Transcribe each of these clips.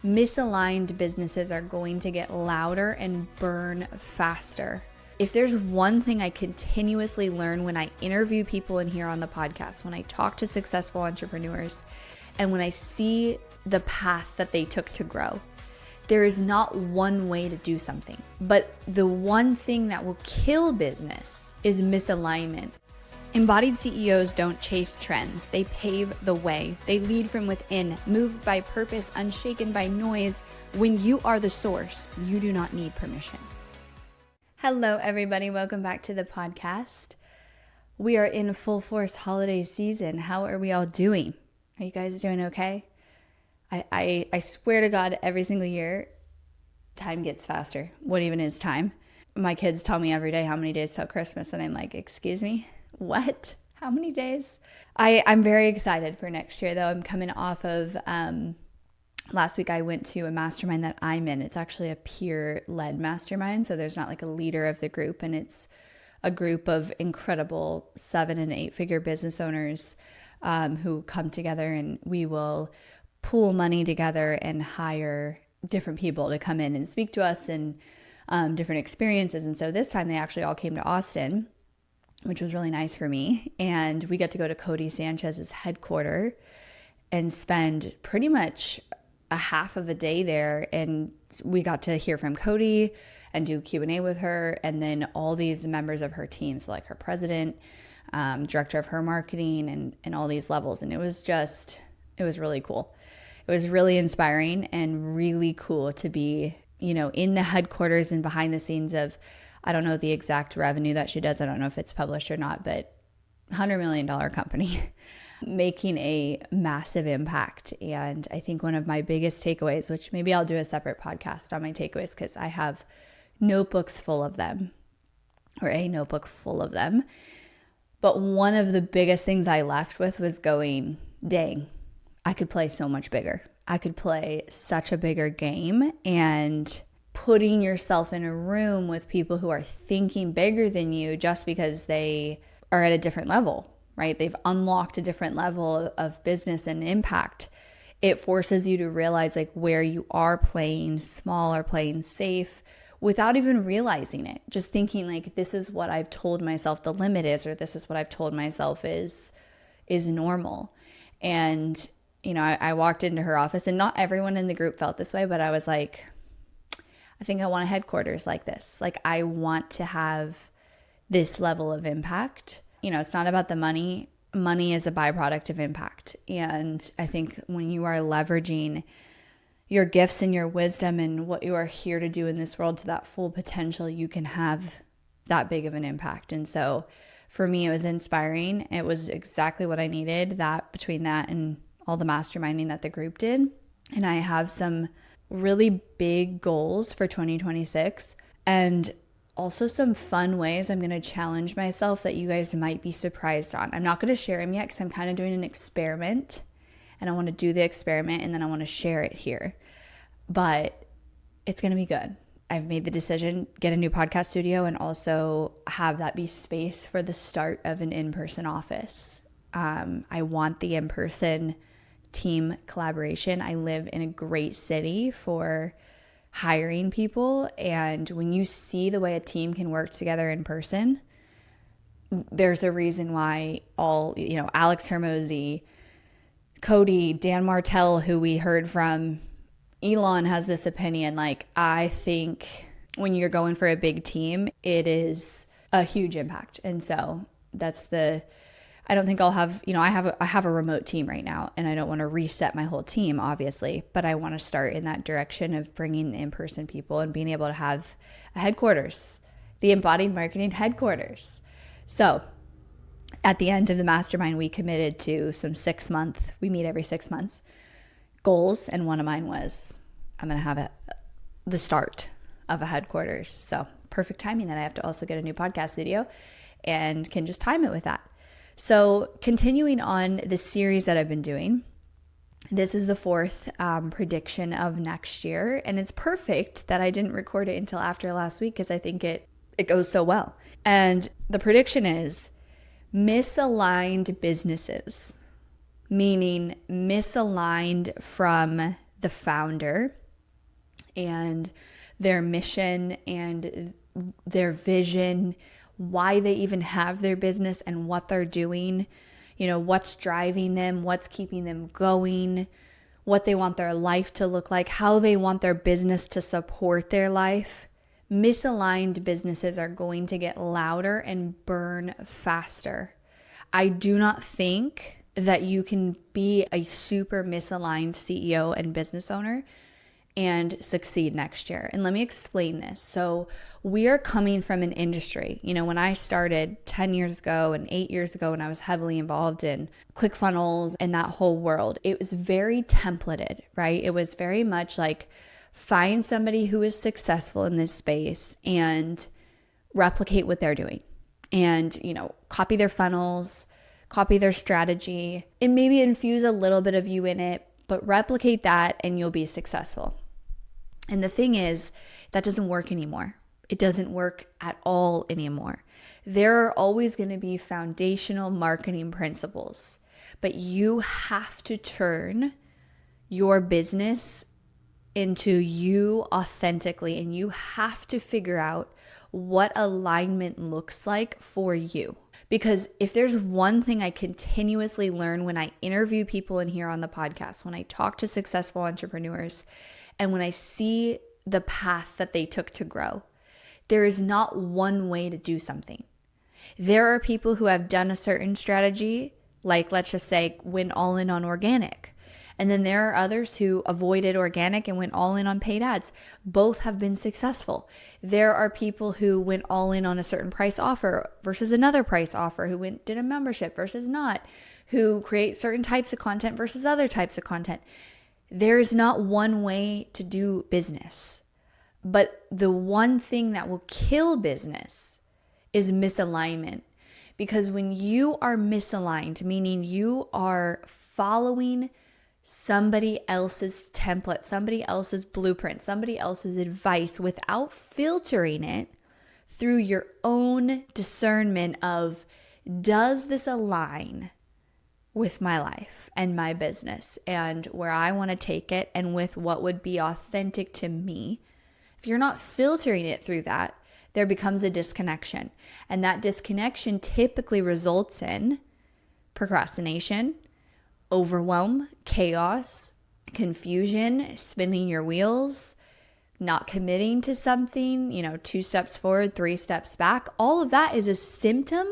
Misaligned businesses are going to get louder and burn faster. If there's one thing I continuously learn when I interview people in here on the podcast, when I talk to successful entrepreneurs, and when I see the path that they took to grow, there is not one way to do something. But the one thing that will kill business is misalignment. Embodied CEOs don't chase trends. They pave the way. They lead from within, moved by purpose, unshaken by noise. When you are the source, you do not need permission. Hello, everybody. Welcome back to the podcast. We are in full force holiday season. How are we all doing? Are you guys doing okay? I swear to God, every single year, time gets faster. What even is time? My kids tell me every day how many days till Christmas, and I'm like, excuse me? What? How many days? I'm very excited for next year, though. I'm coming off of, last week I went to a mastermind that I'm in. It's actually a peer-led mastermind, so there's not like a leader of the group, and it's a group of incredible 7- and 8-figure business owners who come together, and we will pool money together and hire different people to come in and speak to us and different experiences. And so this time they actually all came to Austin, which was really nice for me. And we got to go to Cody Sanchez's headquarters and spend pretty much a half of a day there. And we got to hear from Cody and do Q&A with her. And then all these members of her team, so like her president, director of her marketing, and all these levels. And it was really cool. It was really inspiring and really cool to be, in the headquarters and behind the scenes of, I don't know the exact revenue that she does. I don't know if it's published or not, but $100 million company making a massive impact. And I think one of my biggest takeaways, which maybe I'll do a separate podcast on my takeaways because I have notebooks full of them, or a notebook full of them. But one of the biggest things I left with was going, dang, I could play so much bigger. I could play such a bigger game. And putting yourself in a room with people who are thinking bigger than you just because they are at a different level, right? They've unlocked a different level of business and impact. It forces you to realize like where you are playing small or playing safe without even realizing it. Just thinking like, this is what I've told myself the limit is, or this is what I've told myself is normal. And, I walked into her office, and not everyone in the group felt this way, but I was like, I think I want a headquarters like this. Like, I want to have this level of impact. It's not about the money. Money is a byproduct of impact. And I think when you are leveraging your gifts and your wisdom and what you are here to do in this world to that full potential, you can have that big of an impact. And so for me, it was inspiring. It was exactly what I needed, that between that and all the masterminding that the group did. And I have some really big goals for 2026, and also some fun ways I'm going to challenge myself that you guys might be surprised on. I'm not going to share them yet because I'm kind of doing an experiment, and I want to do the experiment and then I want to share it here. But it's going to be good. I've made the decision, get a new podcast studio, and also have that be space for the start of an in-person office. I want the in-person team collaboration. I live in a great city for hiring people, and when you see the way a team can work together in person, there's a reason why all, Alex Hermosi, Cody, Dan Martell, who we heard from, Elon has this opinion. Like, I think when you're going for a big team, it is a huge impact. And so I don't think I'll have, I have a remote team right now, and I don't want to reset my whole team, obviously, but I want to start in that direction of bringing the in-person people and being able to have a headquarters, the Embodied Marketing headquarters. So at the end of the mastermind, we committed to some we meet every 6 months, goals. And one of mine was, I'm going to have the start of a headquarters. So perfect timing that I have to also get a new podcast studio and can just time it with that. So continuing on the series that I've been doing, this is the 4th prediction of next year. And it's perfect that I didn't record it until after last week because I think it goes so well. And the prediction is misaligned businesses, meaning misaligned from the founder and their mission and their vision, why they even have their business and what they're doing, what's driving them, what's keeping them going, what they want their life to look like, how they want their business to support their life. Misaligned businesses are going to get louder and burn faster. I do not think that you can be a super misaligned CEO and business owner and succeed next year. And let me explain this. So we are coming from an industry, when I started 10 years ago and 8 years ago, when I was heavily involved in ClickFunnels and that whole world, it was very templated, right? It was very much like find somebody who is successful in this space and replicate what they're doing and, copy their funnels, copy their strategy, and maybe infuse a little bit of you in it, but replicate that and you'll be successful. And the thing is, that doesn't work anymore. It doesn't work at all anymore. There are always going to be foundational marketing principles, but you have to turn your business into you authentically, and you have to figure out what alignment looks like for you. Because if there's one thing I continuously learn when I interview people in here on the podcast, when I talk to successful entrepreneurs, and when I see the path that they took to grow, there is not one way to do something. There are people who have done a certain strategy, like let's just say went all in on organic. And then there are others who avoided organic and went all in on paid ads. Both have been successful. There are people who went all in on a certain price offer versus another price offer, who did a membership versus not, who create certain types of content versus other types of content. There's not one way to do business. But the one thing that will kill business is misalignment. Because when you are misaligned, meaning you are following somebody else's template, somebody else's blueprint, somebody else's advice without filtering it through your own discernment of, does this align with my life and my business and where I want to take it and with what would be authentic to me? If you're not filtering it through that, there becomes a disconnection. And that disconnection typically results in procrastination, overwhelm, chaos, confusion, spinning your wheels, not committing to something, 2 steps forward, 3 steps back. All of that is a symptom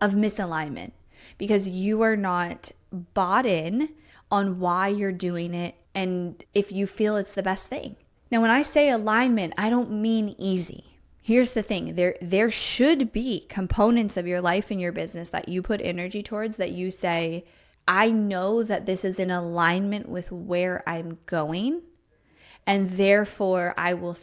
of misalignment because you are not bought in on why you're doing it and if you feel it's the best thing. Now, when I say alignment, I don't mean easy. Here's the thing. There should be components of your life and your business that you put energy towards that you say, I know that this is in alignment with where I'm going, and therefore I will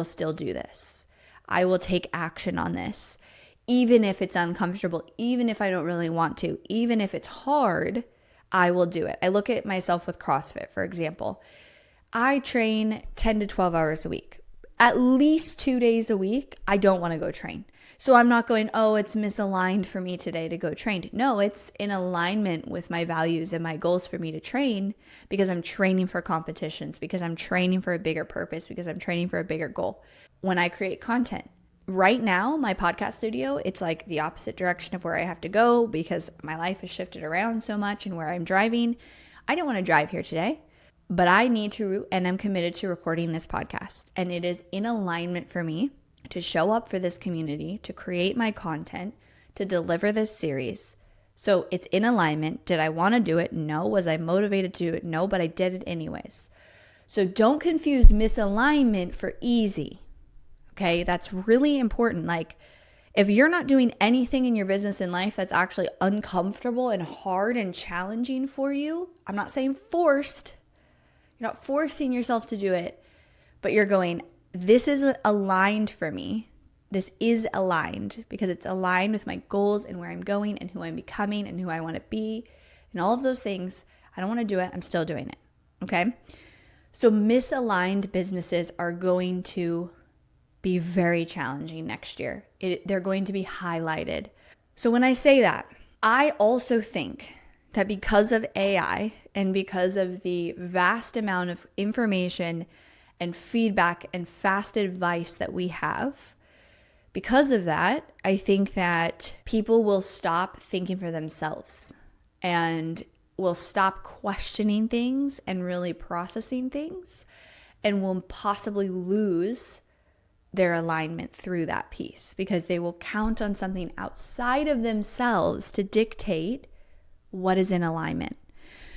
still do this. I will take action on this, even if it's uncomfortable, even if I don't really want to, even if it's hard, I will do it. I look at myself with CrossFit, for example. I train 10 to 12 hours a week. At least 2 days a week, I don't want to go train. So I'm not going, oh, it's misaligned for me today to go train. No, it's in alignment with my values and my goals for me to train because I'm training for competitions, because I'm training for a bigger purpose, because I'm training for a bigger goal. When I create content, right now, my podcast studio, it's like the opposite direction of where I have to go because my life has shifted around so much and where I'm driving. I don't want to drive here today, but I need to, and I'm committed to recording this podcast. And it is in alignment for me to show up for this community, to create my content, to deliver this series. So it's in alignment. Did I want to do it? No. Was I motivated to do it? No, but I did it anyways. So don't confuse misalignment for easy. Okay, that's really important. Like, if you're not doing anything in your business and life that's actually uncomfortable and hard and challenging for you, I'm not saying forced. You're not forcing yourself to do it, but you're going, this is aligned for me. This is aligned because it's aligned with my goals and where I'm going and who I'm becoming and who I want to be and all of those things. I don't want to do it. I'm still doing it. Okay. So misaligned businesses are going to be very challenging next year. They're going to be highlighted. So when I say that, I also think that because of AI and because of the vast amount of information and feedback and fast advice that we have, because of that, I think that people will stop thinking for themselves and will stop questioning things and really processing things, and will possibly lose their alignment through that piece because they will count on something outside of themselves to dictate what is in alignment.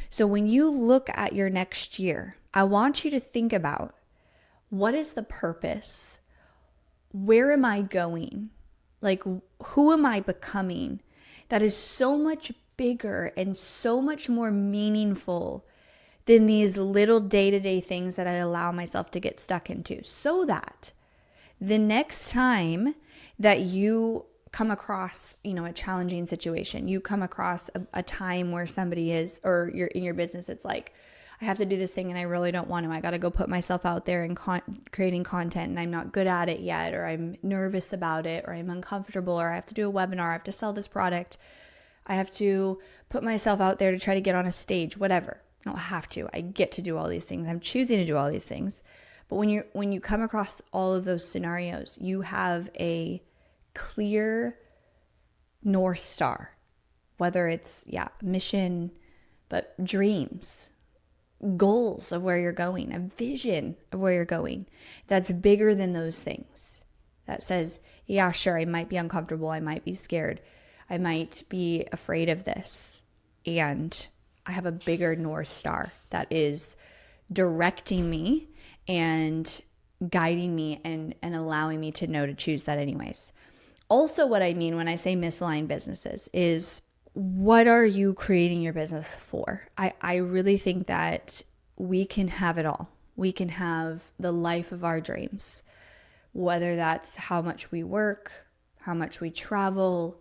So when you look at your next year, I want you to think about, what is the purpose? Where am I going? Like, who am I becoming? That is so much bigger and so much more meaningful than these little day-to-day things that I allow myself to get stuck into, so that the next time that you come across, a challenging situation, you come across a time where somebody is, or you're in your business, it's like, I have to do this thing and I really don't want to. I got to go put myself out there and creating content, and I'm not good at it yet, or I'm nervous about it, or I'm uncomfortable, or I have to do a webinar, I have to sell this product, I have to put myself out there to try to get on a stage, whatever. I don't have to. I get to do all these things. I'm choosing to do all these things. But when you come across all of those scenarios, you have a clear North Star, whether it's, mission, but dreams, goals of where you're going, a vision of where you're going that's bigger than those things. That says, yeah, sure, I might be uncomfortable. I might be scared. I might be afraid of this. And I have a bigger North Star that is directing me and guiding me and allowing me to know to choose that anyways. Also, what I mean when I say misaligned businesses is, what are you creating your business for? I really think that we can have it all. We can have the life of our dreams, whether that's how much we work, how much we travel,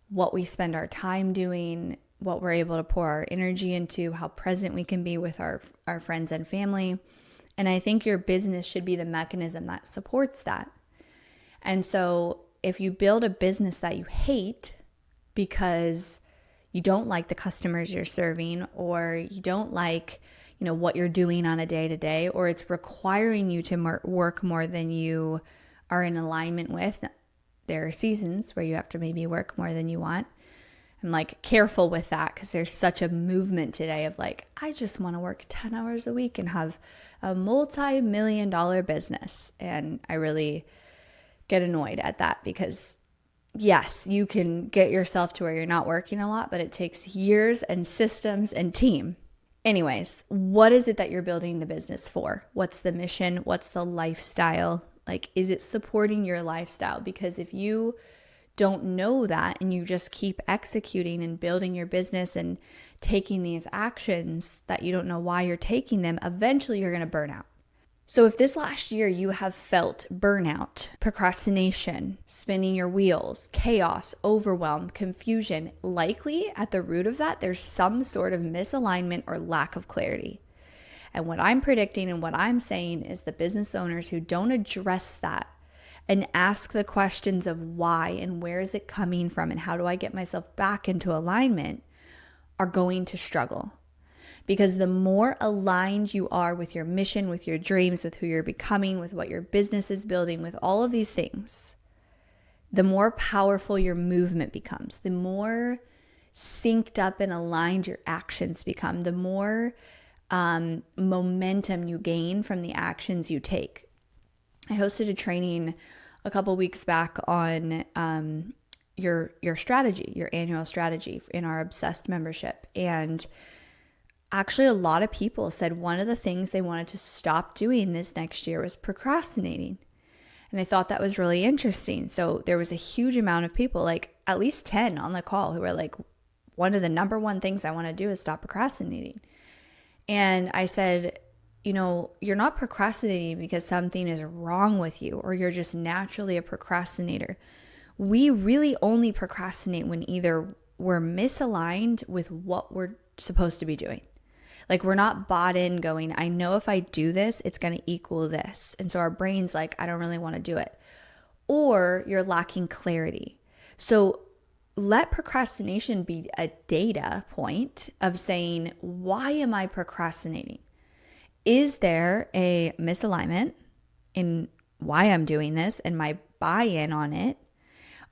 what we spend our time doing, what we're able to pour our energy into, how present we can be with our friends and family. And I think your business should be the mechanism that supports that. And so if you build a business that you hate because you don't like the customers you're serving, or you don't like, what you're doing on a day-to-day, or it's requiring you to work more than you are in alignment with, there are seasons where you have to maybe work more than you want. I'm careful with that because there's such a movement today of I just want to work 10 hours a week and have a multi-million-dollar business. And I really get annoyed at that because yes, you can get yourself to where you're not working a lot, but it takes years and systems and team. Anyways, what is it that you're building the business for? What's the mission? What's the lifestyle? Is it supporting your lifestyle? Because if you don't know that and you just keep executing and building your business and taking these actions that you don't know why you're taking them, eventually you're going to burn out. So if this last year you have felt burnout, procrastination, spinning your wheels, chaos, overwhelm, confusion, likely at the root of that, there's some sort of misalignment or lack of clarity. And what I'm predicting and what I'm saying is the business owners who don't address that and ask the questions of why and where is it coming from and how do I get myself back into alignment are going to struggle. Because the more aligned you are with your mission, with your dreams, with who you're becoming, with what your business is building, with all of these things, the more powerful your movement becomes, the more synced up and aligned your actions become, the more momentum you gain from the actions you take. I hosted a training a couple weeks back on your strategy, your annual strategy in our Obsessed membership. And actually, a lot of people said one of the things they wanted to stop doing this next year was procrastinating. And I thought that was really interesting. So there was a huge amount of people, at least 10 on the call, who were one of the number one things I want to do is stop procrastinating. And I said, you're not procrastinating because something is wrong with you or you're just naturally a procrastinator. We really only procrastinate when either we're misaligned with what we're supposed to be doing. We're not bought in going, I know if I do this, it's going to equal this. And so our brain's I don't really want to do it. Or you're lacking clarity. So let procrastination be a data point of saying, why am I procrastinating? Is there a misalignment in why I'm doing this and my buy-in on it?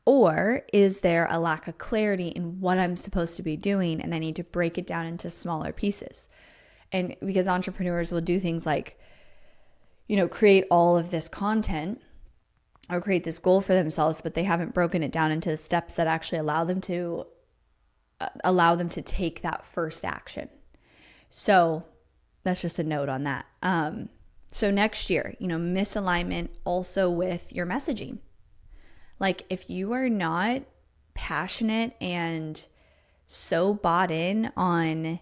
Or is there a lack of clarity in what I'm supposed to be doing and I need to break it down into smaller pieces? And because entrepreneurs will do things like, create all of this content or create this goal for themselves, but they haven't broken it down into the steps that actually allow them to take that first action. So that's just a note on that. So next year, misalignment also with your messaging. Like if you are not passionate and so bought in on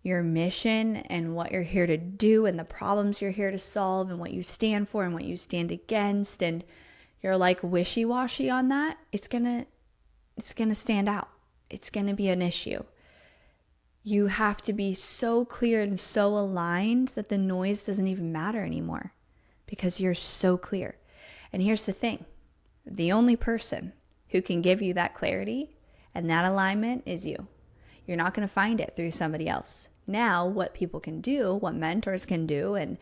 your mission and what you're here to do and the problems you're here to solve and what you stand for and what you stand against, and you're like wishy-washy on that, it's gonna stand out. It's gonna be an issue. You have to be so clear and so aligned that the noise doesn't even matter anymore because you're so clear. And here's the thing. The only person who can give you that clarity and that alignment is you. You're not going to find it through somebody else. Now, what people can do, what mentors can do, and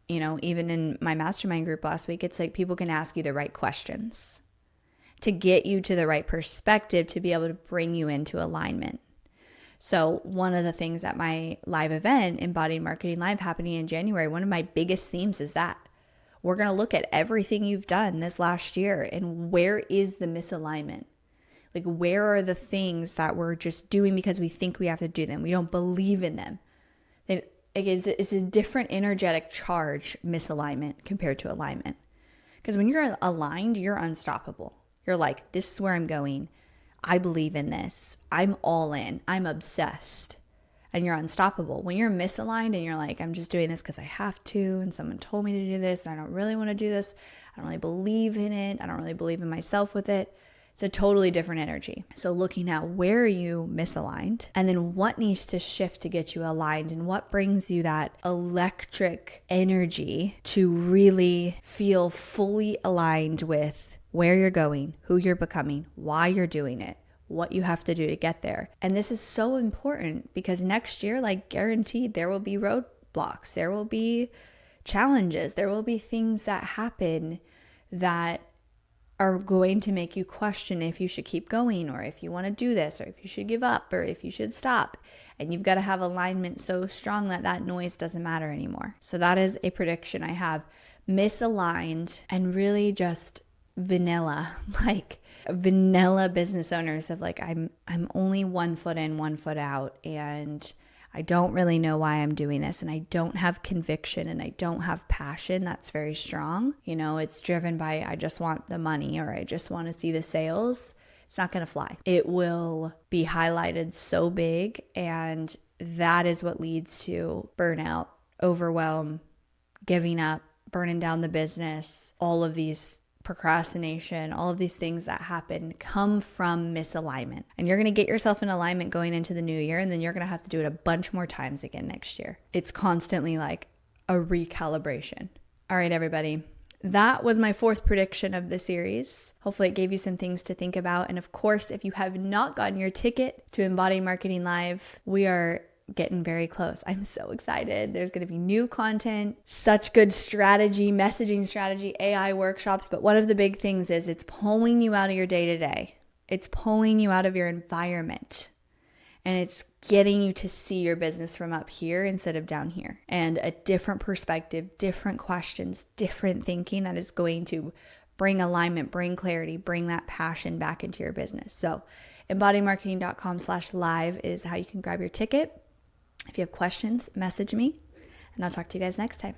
even in my mastermind group last week, it's like people can ask you the right questions to get you to the right perspective to be able to bring you into alignment. So one of the things at my live event, Embodied Marketing Live, happening in January, one of my biggest themes is that. We're going to look at everything you've done this last year and where is the misalignment? Like, where are the things that we're just doing because we think we have to do them? We don't believe in them. It's a different energetic charge, misalignment, compared to alignment. Because when you're aligned, you're unstoppable. You're like, this is where I'm going. I believe in this. I'm all in. I'm obsessed. And you're unstoppable. When you're misaligned and you're like, I'm just doing this because I have to, and someone told me to do this, and I don't really want to do this. I don't really believe in it. I don't really believe in myself with it. It's a totally different energy. So looking at where are you misaligned, and then what needs to shift to get you aligned, and what brings you that electric energy to really feel fully aligned with where you're going, who you're becoming, why you're doing it, what you have to do to get there. And this is so important because next year, like guaranteed, there will be roadblocks, there will be challenges, there will be things that happen that are going to make you question if you should keep going, or if you want to do this, or if you should give up, or if you should stop. And you've got to have alignment so strong that that noise doesn't matter anymore. So that is a prediction I have. Misaligned and really just vanilla, like vanilla business owners of like, I'm only 1 foot in, 1 foot out, and I don't really know why I'm doing this, and I don't have conviction, and I don't have passion that's very strong. It's driven by, I just want the money, or I just want to see the sales. It's not going to fly. It will be highlighted so big, and that is what leads to burnout, overwhelm, giving up, burning down the business, all of these procrastination, all of these things that happen come from misalignment. And you're going to get yourself in alignment going into the new year, and then you're going to have to do it a bunch more times again next year. It's constantly like a recalibration. All right, everybody. That was my 4th prediction of the series. Hopefully it gave you some things to think about. And of course, if you have not gotten your ticket to Embodied Marketing Live, we are getting very close. I'm so excited. There's going to be new content, such good strategy, messaging strategy, AI workshops. But one of the big things is it's pulling you out of your day-to-day. It's pulling you out of your environment. And it's getting you to see your business from up here instead of down here. And a different perspective, different questions, different thinking that is going to bring alignment, bring clarity, bring that passion back into your business. So embodiedmarketing.com/live is how you can grab your ticket. If you have questions, message me, and I'll talk to you guys next time.